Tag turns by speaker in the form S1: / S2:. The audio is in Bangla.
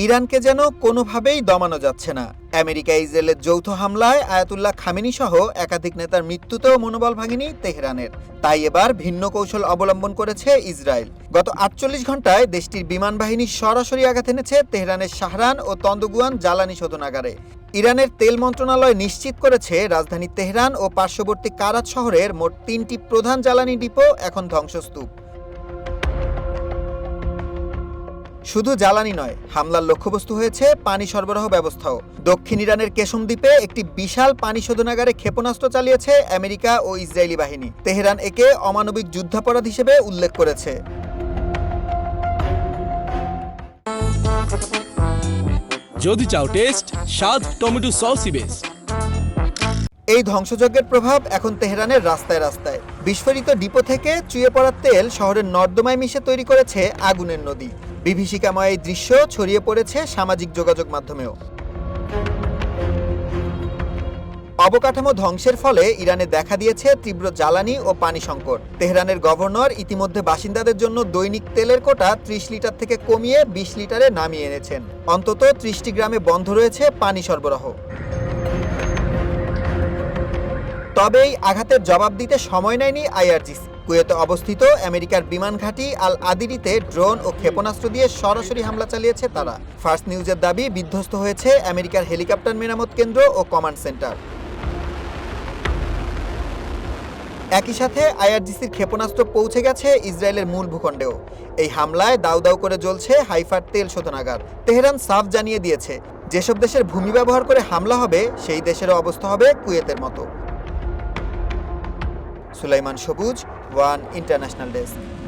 S1: ইরানকে যেন কোনোভাবেই দমানো যাচ্ছে না। আমেরিকা ইসরায়েলের যৌথ হামলায় আয়াতুল্লাহ খামেনি সহ একাধিক নেতার মৃত্যুতেও মনোবল ভাঙেনি তেহরানের। তাই এবার ভিন্ন কৌশল অবলম্বন করেছে ইসরায়েল। গত ৪৮ ঘন্টায় দেশটির বিমান বাহিনী সরাসরি আঘাত এনেছে তেহরানের শাহরান ও তন্দগুয়ান জ্বালানি শোধনাগারে। ইরানের তেল মন্ত্রণালয় নিশ্চিত করেছে রাজধানী তেহরান ও পার্শ্ববর্তী কারাত শহরের মোট ৩টি প্রধান জ্বালানি ডিপো এখন ধ্বংসস্তূপ। শুধু জ্বালানি নয়, হামলার লক্ষ্যবস্তু হয়েছে পানি সরবরাহ ব্যবস্থাও। দক্ষিণ ইরানের কেশম দ্বীপে একটি বিশাল পানি শোধনাগারে ক্ষেপণাস্ত্র চালিয়েছে আমেরিকা ও ইসরায়েলি বাহিনী। তেহরান একে অমানবিক যুদ্ধাপরাধ হিসেবে উল্লেখ করেছে।
S2: যদি চাও টেস্ট, স্বাদ টমেটো সসই বেস্ট।
S1: এই ধ্বংসযজ্ঞের প্রভাব এখন তেহরানের রাস্তায় রাস্তায়। বিস্ফোরিত ডিপো থেকে চুইয়ে পড়া তেল শহরের নর্দমায় মিশে তৈরি করেছে আগুনের নদী। বিভীষিকাময় এই দৃশ্য ছড়িয়ে পড়েছে সামাজিক যোগাযোগ মাধ্যমেও। অবকাঠামো ধ্বংসের ফলে ইরানে দেখা দিয়েছে তীব্র জ্বালানি ও পানি সংকট। তেহরানের গভর্নর ইতিমধ্যে বাসিন্দাদের জন্য দৈনিক তেলের কোটা ৩০ লিটার থেকে কমিয়ে ২০ লিটারে নামিয়ে এনেছেন। অন্তত ৩০টি গ্রামে বন্ধ রয়েছে পানি সরবরাহ। তবে এই আঘাতের জবাব দিতে সময় নেয়নি আইআরজিসি। কুয়েতে অবস্থিত আমেরিকার বিমান ঘাঁটি আল আদিরিতে ড্রোন ও ক্ষেপণাস্ত্র দিয়ে সরাসরি হামলা চালিয়েছে তারা। ফার্স্ট নিউজের দাবি, বিধ্বস্ত হয়েছে আমেরিকার হেলিকপ্টার মেরামত কেন্দ্র ও কমান্ড সেন্টার। একই সাথে আইআরজিসির ক্ষেপণাস্ত্র পৌঁছে গেছে ইসরায়েলের মূল ভূখণ্ডেও। এই হামলায় দাউ দাউ করে জ্বলছে হাইফার তেল শোধনাগার। তেহরান সাফ জানিয়ে দিয়েছে, যেসব দেশের ভূমি ব্যবহার করে হামলা হবে সেই দেশেরও অবস্থা হবে কুয়েতের মতো। সুলাইমান সবুজ, ওয়ান ইন্টারন্যাশনাল ডেস্ক।